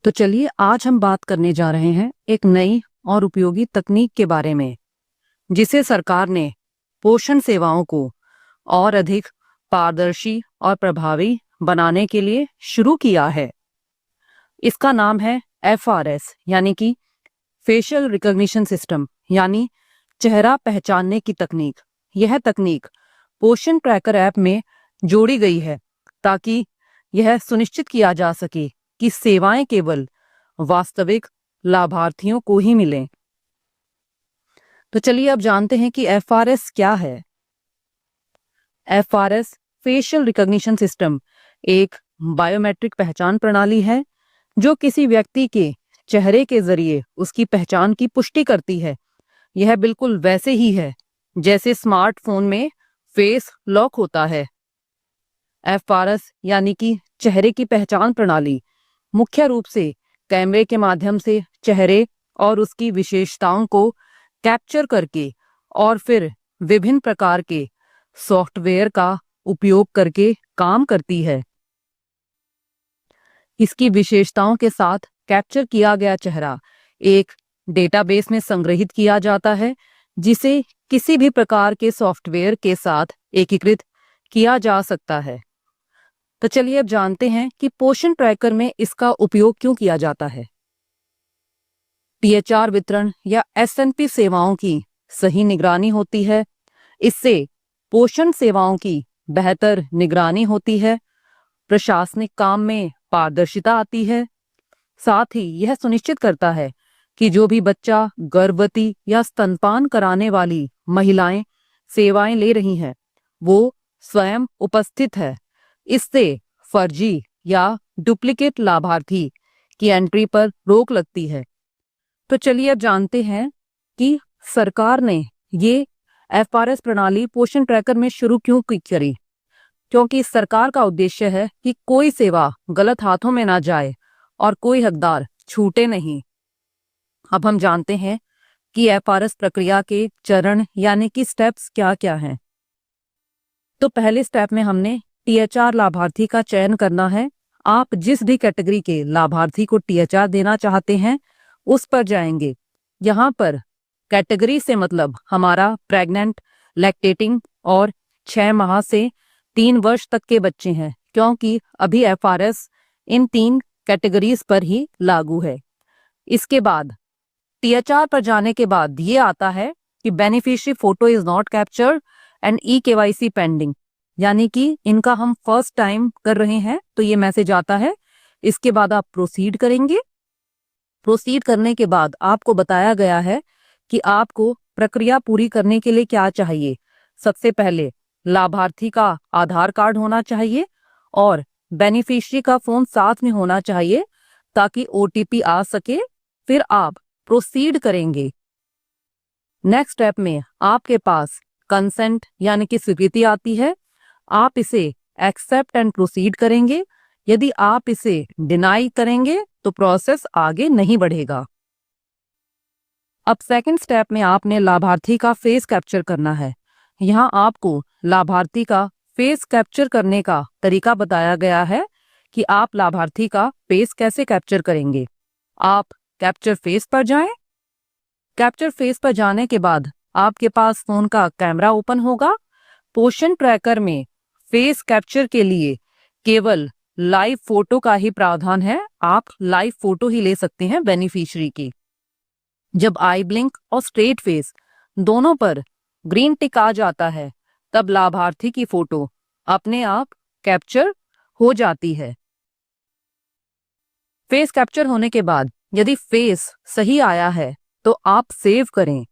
तो चलिए आज हम बात करने जा रहे हैं एक नई और उपयोगी तकनीक के बारे में, जिसे सरकार ने पोषण सेवाओं को और अधिक पारदर्शी और प्रभावी बनाने के लिए शुरू किया है। इसका नाम है FRS यानी कि फेशियल रिकॉग्निशन सिस्टम यानी चेहरा पहचानने की तकनीक। यह तकनीक पोषण ट्रैकर ऐप में जोड़ी गई है ताकि यह सुनिश्चित किया जा सके कि सेवाएं केवल वास्तविक लाभार्थियों को ही मिलें। तो चलिए अब जानते हैं कि FRS क्या है। FRS फेशियल रिकॉग्निशन सिस्टम एक बायोमेट्रिक पहचान प्रणाली है जो किसी व्यक्ति के चेहरे के जरिए उसकी पहचान की पुष्टि करती है। यह बिल्कुल वैसे ही है जैसे स्मार्टफोन में फेस लॉक होता है। FRS यानी कि चेहरे की पहचान प्रणाली मुख्य रूप से कैमरे के माध्यम से चेहरे और उसकी विशेषताओं को कैप्चर करके और फिर विभिन्न प्रकार के सॉफ्टवेयर का उपयोग करके काम करती है। इसकी विशेषताओं के साथ कैप्चर किया गया चेहरा एक डेटाबेस में संग्रहित किया जाता है, जिसे किसी भी प्रकार के सॉफ्टवेयर के साथ एकीकृत किया जा सकता है। तो चलिए अब जानते हैं कि पोषण ट्रैकर में इसका उपयोग क्यों किया जाता है। THR वितरण या SNP सेवाओं की सही निगरानी होती है। इससे पोषण सेवाओं की बेहतर निगरानी होती है, प्रशासनिक काम में पारदर्शिता आती है। साथ ही यह सुनिश्चित करता है कि जो भी बच्चा, गर्भवती या स्तनपान कराने वाली महिलाएं सेवाएं ले रही हैं, वो स्वयं उपस्थित है। इससे फर्जी या डुप्लीकेट लाभार्थी की एंट्री पर रोक लगती है। तो चलिए अब जानते हैं कि सरकार ने ये FRS प्रणाली पोषण ट्रैकर में शुरू क्यों करी। क्योंकि सरकार का उद्देश्य है कि कोई सेवा गलत हाथों में ना जाए और कोई हकदार छूटे नहीं। अब हम जानते हैं कि FRS प्रक्रिया के चरण यानी कि स्टेप्स क्या क्या हैं। तो पहले स्टेप में हमने THR लाभार्थी का चयन करना है। आप जिस भी कैटेगरी के लाभार्थी को THR देना चाहते हैं उस पर जाएंगे। यहाँ पर कैटेगरी से मतलब हमारा प्रेग्नेंट, लैक्टेटिंग और 6 माह से 3 वर्ष तक के बच्चे हैं, क्योंकि अभी FRS इन 3 कैटेगरीज पर ही लागू है। इसके बाद THR पर जाने के बाद ये आता है कि beneficiary photo is not captured and eKYC pending, यानी कि इनका हम फर्स्ट टाइम कर रहे हैं, तो ये मैसेज आता है। इसके बाद आप प्रोसीड करेंगे। प्रोसीड करने के बाद आपको बताया गया है कि आपको प्रक्रिया पूरी करने के लिए क्या चाहिए। सबसे पहले लाभार्थी का आधार कार्ड होना चाहिए और बेनिफिशियरी का फोन साथ में होना चाहिए ताकि OTP आ सके। फिर आप प्रोसीड करेंगे। नेक्स्ट स्टेप में आपके पास कंसेंट यानी कि स्वीकृति आती है। आप इसे एक्सेप्ट एंड प्रोसीड करेंगे। यदि आप इसे डिनाई करेंगे तो प्रोसेस आगे नहीं बढ़ेगा। अब सेकंड स्टेप में आपने लाभार्थी का फेस कैप्चर करना है। यहाँ आपको लाभार्थी का फेस कैप्चर करने का तरीका बताया गया है कि आप लाभार्थी का फेस कैसे कैप्चर करेंगे। आप कैप्चर फेस पर जाएं। कैप्चर फेस पर जाने के बाद आपके पास फोन का कैमरा ओपन होगा। पोषण ट्रैकर में फेस कैप्चर के लिए केवल लाइव फोटो का ही प्रावधान है। आप लाइव फोटो ही ले सकते हैं बेनिफिशियरी की। जब आई ब्लिंक और स्ट्रेट फेस दोनों पर ग्रीन टिक आ जाता है, तब लाभार्थी की फोटो अपने आप कैप्चर हो जाती है। फेस कैप्चर होने के बाद यदि फेस सही आया है तो आप सेव करें।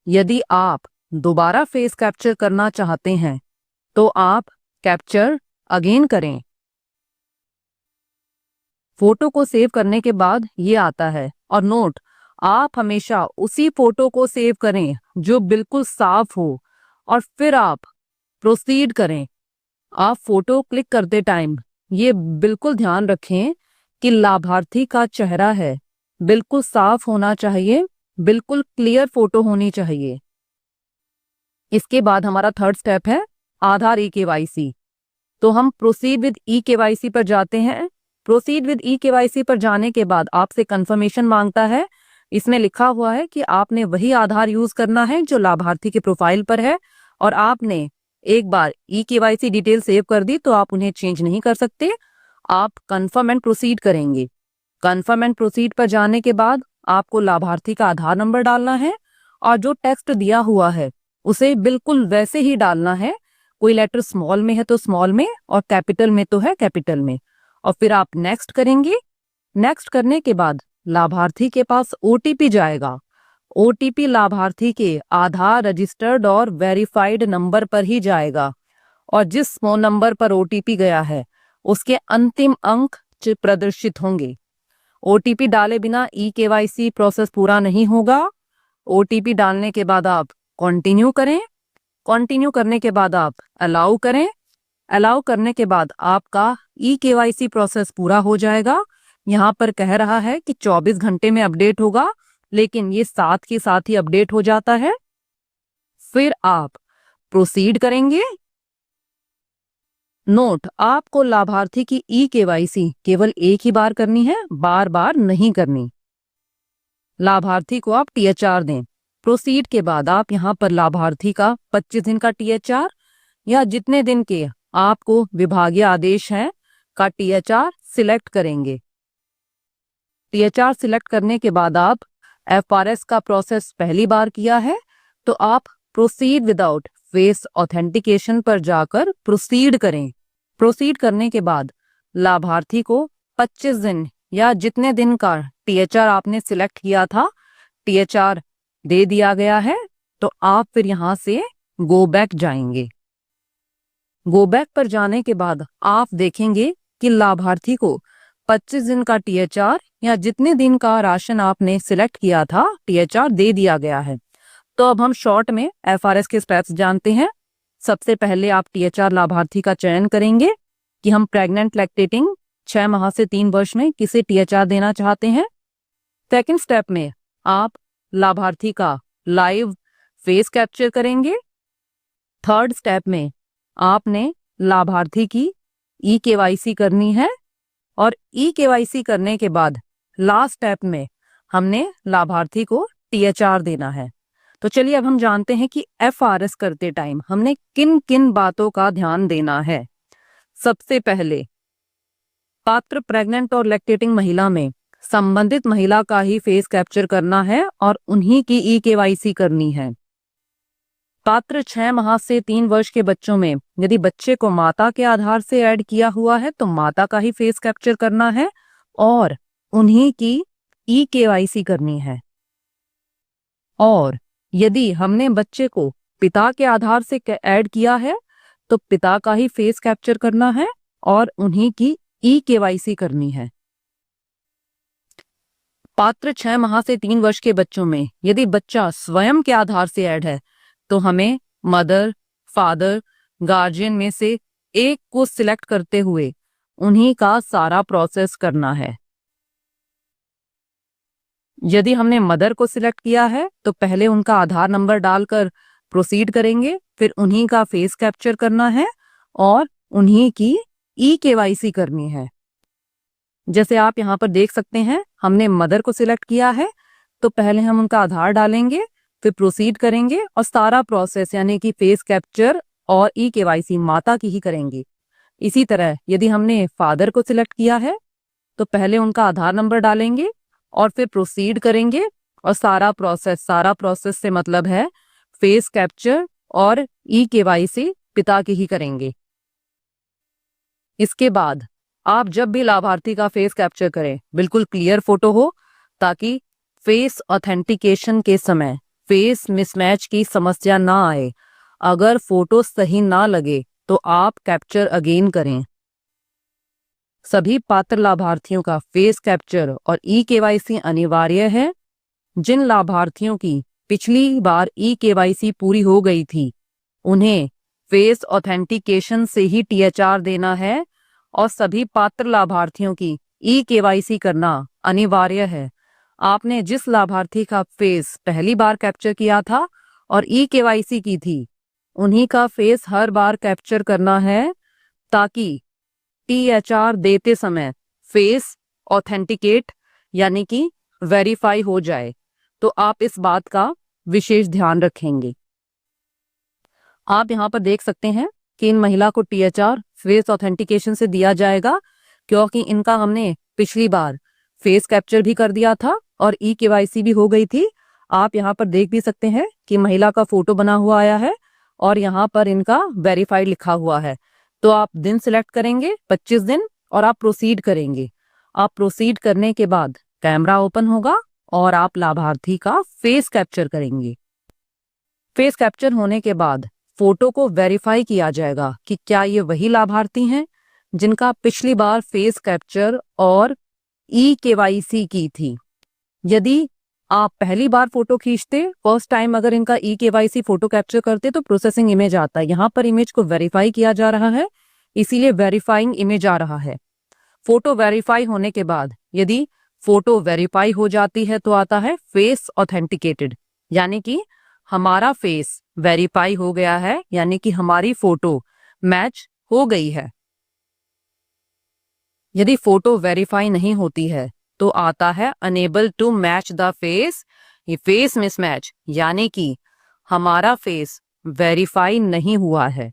यदि आप दोबारा फेस कैप्चर करना चाहते हैं तो आप कैप्चर अगेन करें। फोटो को सेव करने के बाद ये आता है, और नोट, आप हमेशा उसी फोटो को सेव करें जो बिल्कुल साफ हो और फिर आप प्रोसीड करें। आप फोटो क्लिक करते टाइम ये बिल्कुल ध्यान रखें कि लाभार्थी का चेहरा है बिल्कुल साफ होना चाहिए, बिल्कुल क्लियर फोटो होनी चाहिए। इसके बाद हमारा थर्ड स्टेप है आधार eKYC। तो हम प्रोसीड विद eKYC पर जाते हैं। प्रोसीड विद ई केवाईसी पर जाने के बाद आपसे कंफर्मेशन मांगता है। इसमें लिखा हुआ है कि आपने वही आधार यूज करना है जो लाभार्थी के प्रोफाइल पर है, और आपने एक बार ई केवाईसी डिटेल सेव कर दी तो आप उन्हें चेंज नहीं कर सकते। आप कंफर्म एंड प्रोसीड करेंगे। कंफर्म एंड प्रोसीड पर जाने के बाद आपको लाभार्थी का आधार नंबर डालना है और जो टेक्स्ट दिया हुआ है उसे बिल्कुल वैसे ही डालना है। कोई लेटर स्मॉल में है तो स्मॉल में, और कैपिटल में तो है कैपिटल में। और फिर आप नेक्स्ट करेंगे। नेक्स्ट करने के बाद लाभार्थी के पास ओटीपी जाएगा। ओटीपी लाभार्थी के आधार रजिस्टर्ड और वेरीफाइड नंबर पर ही जाएगा, और जिस फोन नंबर पर ओटीपी गया है उसके अंतिम अंक प्रदर्शित होंगे। ओटीपी डाले बिना ई केवाईसी प्रोसेस पूरा नहीं होगा। ओटीपी डालने के बाद आप कंटिन्यू करें। कंटिन्यू करने के बाद आप अलाउ करें। अलाउ करने के बाद आपका ई केवाईसी प्रोसेस पूरा हो जाएगा। यहाँ पर कह रहा है कि 24 घंटे में अपडेट होगा, लेकिन ये साथ के साथ ही अपडेट हो जाता है। फिर आप प्रोसीड करेंगे। नोट, आपको लाभार्थी की ई केवाईसी केवल एक ही बार करनी है, बार बार नहीं करनी। लाभार्थी को आप टीएचआर दें। प्रोसीड के बाद आप यहाँ पर लाभार्थी का 25 दिन का टीएचआर या जितने दिन के आपको विभागीय आदेश है का टीएचआर सिलेक्ट करेंगे। टीएचआर सिलेक्ट करने के बाद आप एफआरएस का प्रोसेस पहली बार किया है तो आप प्रोसीड विदाउट फेस ऑथेंटिकेशन पर जाकर प्रोसीड करें। प्रोसीड करने के बाद लाभार्थी को 25 दिन या जितने दिन का टीएचआर आपने सिलेक्ट किया था टीएचआर दे दिया गया है, तो आप फिर यहां से गो बैक जाएंगे। गो बैक पर जाने के बाद आप देखेंगे कि लाभार्थी को 25 दिन का टीएचआर या जितने दिन का राशन आपने सिलेक्ट किया था टीएचआर दे दिया गया है। तो अब हम शॉर्ट में एफआरएस के स्टेप्स जानते हैं। सबसे पहले आप टीएचआर लाभार्थी का चयन करेंगे कि हम प्रेग्नेंट लैक्टेटिंग 6 माह से 3 वर्ष में किसे टीएचआर देना चाहते हैं। सेकंड स्टेप में आप लाभार्थी का लाइव फेस कैप्चर करेंगे। थर्ड स्टेप में आपने लाभार्थी की ई केवाईसी करनी है, और ई केवाईसी करने के बाद लास्ट स्टेप में हमने लाभार्थी को टीएचआर देना है। तो चलिए अब हम जानते हैं कि एफआरएस करते टाइम हमने किन किन बातों का ध्यान देना है। सबसे पहले पात्र प्रेग्नेंट और लैक्टेटिंग महिला में संबंधित महिला का ही फेस कैप्चर करना है और उन्हीं की ई केवाईसी करनी है। पात्र 6 माह से 3 वर्ष के बच्चों में यदि बच्चे को माता के आधार से ऐड किया हुआ है तो माता का ही फेस कैप्चर करना है और उन्हीं की ई केवाईसी करनी है। और यदि हमने बच्चे को पिता के आधार से ऐड किया है तो पिता का ही फेस कैप्चर करना है और उन्हीं की ई केवाईसी करनी है। पात्र 6 माह से 3 वर्ष के बच्चों में यदि बच्चा स्वयं के आधार से ऐड है तो हमें मदर, फादर, गार्जियन में से एक को सिलेक्ट करते हुए उन्हीं का सारा प्रोसेस करना है। यदि हमने मदर को सिलेक्ट किया है तो पहले उनका आधार नंबर डालकर प्रोसीड करेंगे, फिर उन्हीं का फेस कैप्चर करना है और उन्हीं की ई केवाईसी करनी है। जैसे आप यहाँ पर देख सकते हैं, हमने मदर को सिलेक्ट किया है तो पहले हम उनका आधार डालेंगे, फिर प्रोसीड करेंगे और सारा प्रोसेस यानी कि फेस कैप्चर और ई केवाईसी माता की ही करेंगे। इसी तरह यदि हमने फादर को सिलेक्ट किया है तो पहले उनका आधार नंबर डालेंगे और फिर प्रोसीड करेंगे और सारा प्रोसेस से मतलब है फेस कैप्चर और ई केवाईसी पिता की ही करेंगे। इसके बाद आप जब भी लाभार्थी का फेस कैप्चर करें बिल्कुल क्लियर फोटो हो ताकि फेस ऑथेंटिकेशन के समय फेस मिसमैच की समस्या ना आए। अगर फोटो सही ना लगे तो आप कैप्चर अगेन करें। सभी पात्र लाभार्थियों का फेस कैप्चर और ई केवाईसी अनिवार्य है। जिन लाभार्थियों की पिछली बार ई केवाईसी पूरी हो गई थी उन्हें फेस ऑथेंटिकेशन से ही टीएचआर देना है और सभी पात्र लाभार्थियों की ई केवाईसी करना अनिवार्य है। आपने जिस लाभार्थी का फेस पहली बार कैप्चर किया था और ई केवाईसी की थी उन्हीं का फेस हर बार कैप्चर करना है ताकि टीएचआर देते समय फेस ऑथेंटिकेट यानी कि वेरीफाई हो जाए, तो आप इस बात का विशेष ध्यान रखेंगे। आप यहाँ पर देख सकते हैं कि इन महिला को THR फेस ऑथेंटिकेशन से दिया जाएगा, क्योंकि इनका हमने पिछली बार फेस कैप्चर भी कर दिया था और eKYC भी हो गई थी। आप यहाँ पर देख भी सकते हैं कि महिला का फोटो बना हुआ आया है और यहाँ पर इनका वेरीफाइड लिखा हुआ है। तो आप दिन सिलेक्ट करेंगे 25 दिन और आप प्रोसीड करेंगे। आप प्रोसीड करने के बाद कैमरा ओपन होगा और आप लाभार्थी का फेस कैप्चर करेंगे। फेस कैप्चर होने के बाद फोटो को वेरीफाई किया जाएगा कि क्या ये वही लाभार्थी हैं जिनका पिछली बार फेस कैप्चर और eKYC की थी। यदि आप पहली बार फोटो खींचते, फर्स्ट टाइम अगर इनका eKYC फोटो कैप्चर करते तो प्रोसेसिंग इमेज आता है। यहाँ पर इमेज को वेरीफाई किया जा रहा है, इसीलिए वेरीफाइंग इमेज आ रहा है। फोटो वेरीफाई होने के बाद यदि फोटो वेरीफाई हो जाती है तो आता है फेस ऑथेंटिकेटेड, यानी कि हमारा फेस वेरीफाई हो गया है, यानी कि हमारी फोटो मैच हो गई है। यदि फोटो वेरीफाई नहीं होती है तो आता है unable to match the face, ये फेस मिसमैच, यानी कि हमारा फेस वेरीफाई नहीं हुआ है।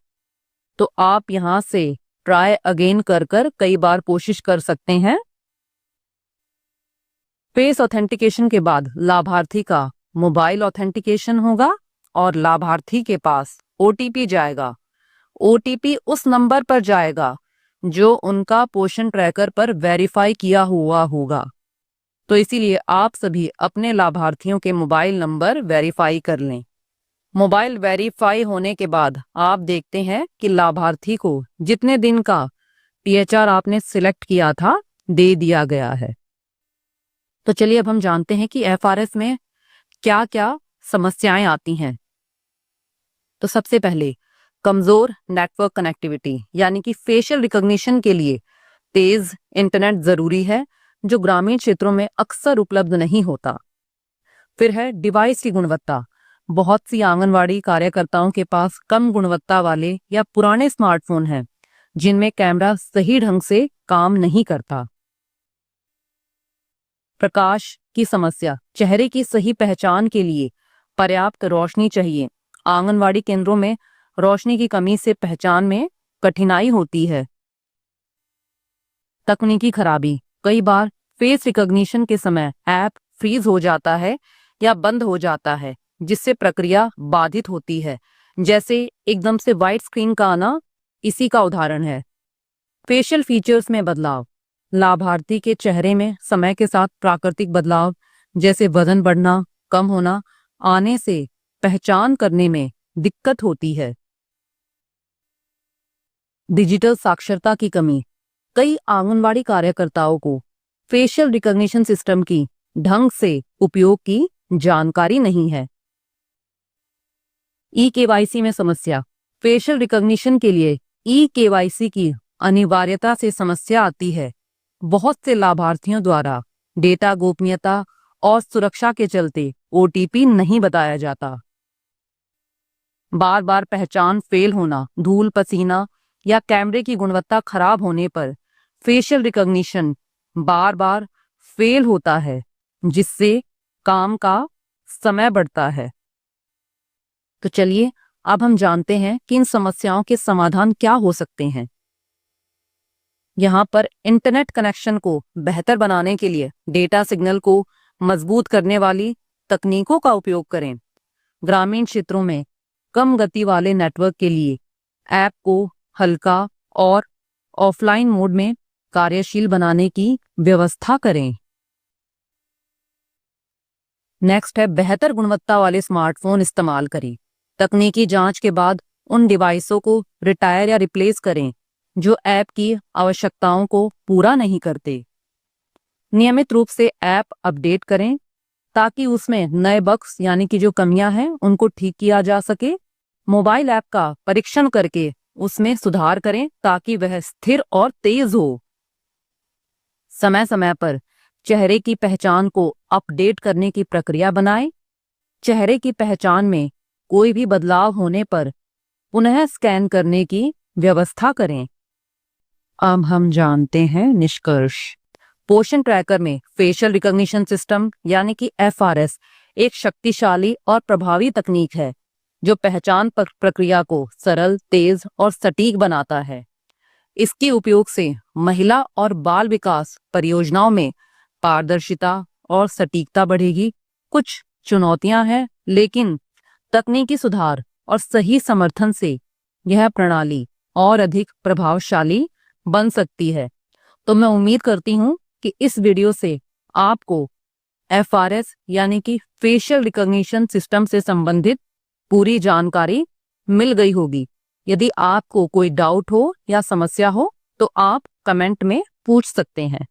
तो आप यहां से ट्राई अगेन कर कई बार कोशिश कर सकते हैं। फेस ऑथेंटिकेशन के बाद लाभार्थी का मोबाइल ऑथेंटिकेशन होगा और लाभार्थी के पास OTP जाएगा। OTP उस नंबर पर जाएगा जो उनका पोषण ट्रैकर पर वेरीफाई किया हुआ होगा। तो इसीलिए आप सभी अपने लाभार्थियों के मोबाइल नंबर वेरीफाई कर लें। मोबाइल वेरीफाई होने के बाद आप देखते हैं कि लाभार्थी को जितने दिन का THR आपने सिलेक्ट किया था दे दिया गया है। तो चलिए अब हम जानते हैं कि FRS में क्या क्या समस्याएं आती हैं। तो सबसे पहले कमजोर नेटवर्क कनेक्टिविटी, यानी कि फेशियल रिकॉग्निशन के लिए तेज इंटरनेट जरूरी है, जो ग्रामीण क्षेत्रों में अक्सर उपलब्ध नहीं होता। फिर है डिवाइस की गुणवत्ता। बहुत सी आंगनवाड़ी कार्यकर्ताओं के पास कम गुणवत्ता वाले या पुराने स्मार्टफोन हैं जिनमें कैमरा सही ढंग से काम नहीं करता। प्रकाश की समस्या। चेहरे की सही पहचान के लिए पर्याप्त रोशनी चाहिए। आंगनवाड़ी केंद्रों में रोशनी की कमी से पहचान में कठिनाई होती है। तकनीकी खराबी। कई बार फेस रिकॉग्निशन के समय ऐप फ्रीज हो जाता है या बंद हो जाता है, जिससे प्रक्रिया बाधित होती है। जैसे एकदम से वाइट स्क्रीन का आना इसी का उदाहरण है। फेशियल फीचर्स में बदलाव। लाभार्थी के चेहरे में समय के साथ प्राकृतिक बदलाव, जैसे वजन बढ़ना, कम होना आने से पहचान करने में दिक्कत होती है। डिजिटल साक्षरता की कमी। कई आंगनवाड़ी कार्यकर्ताओं को फेशियल रिकॉग्निशन सिस्टम की ढंग से उपयोग की जानकारी नहीं है। eKYC में समस्या। फेशियल रिकॉग्निशन के लिए eKYC की अनिवार्यता से समस्या आती है। बहुत से लाभार्थियों द्वारा डेटा गोपनीयता और सुरक्षा के चलते OTP नहीं बताया जाता। बार बार पहचान फेल होना, धूल पसीना या कैमरे की गुणवत्ता खराब होने पर फेशियल रिकॉग्निशन बार बार फेल होता है, जिससे काम का समय बढ़ता है। तो चलिए अब हम जानते हैं कि इन समस्याओं के समाधान क्या हो सकते हैं। यहाँ पर इंटरनेट कनेक्शन को बेहतर बनाने के लिए डेटा सिग्नल को मजबूत करने वाली तकनीकों का उपयोग करें। ग्रामीण क्षेत्रों में कम गति वाले नेटवर्क के लिए ऐप को हल्का और ऑफलाइन मोड में कार्यशील बनाने की व्यवस्था करें। नेक्स्ट है बेहतर गुणवत्ता वाले स्मार्टफोन इस्तेमाल करें। तकनीकी जांच के बाद उन डिवाइसों को रिटायर या रिप्लेस करें जो ऐप की आवश्यकताओं को पूरा नहीं करते। नियमित रूप से ऐप अपडेट करें ताकि उसमें नए बग्स यानी कि जो कमियां हैं उनको ठीक किया जा सके। मोबाइल ऐप का परीक्षण करके उसमें सुधार करें ताकि वह स्थिर और तेज हो। समय समय पर चेहरे की पहचान को अपडेट करने की प्रक्रिया बनाएं। चेहरे की पहचान में कोई भी बदलाव होने पर पुनः स्कैन करने की व्यवस्था करें। अब हम जानते हैं निष्कर्ष। पोषण ट्रैकर में फेशियल रिकॉग्निशन सिस्टम यानी कि FRS एक शक्तिशाली और प्रभावी तकनीक है जो पहचान प्रक्रिया को सरल, तेज और सटीक बनाता है। इसके उपयोग से महिला और बाल विकास परियोजनाओं में पारदर्शिता और सटीकता बढ़ेगी। कुछ चुनौतियां हैं, लेकिन तकनीकी सुधार और सही समर्थन से यह प्रणाली और अधिक प्रभावशाली बन सकती है। तो मैं उम्मीद करती हूं कि इस वीडियो से आपको FRS यानी कि फेशियल रिकॉग्निशन सिस्टम से संबंधित पूरी जानकारी मिल गई होगी। यदि आपको कोई डाउट हो या समस्या हो तो आप कमेंट में पूछ सकते हैं।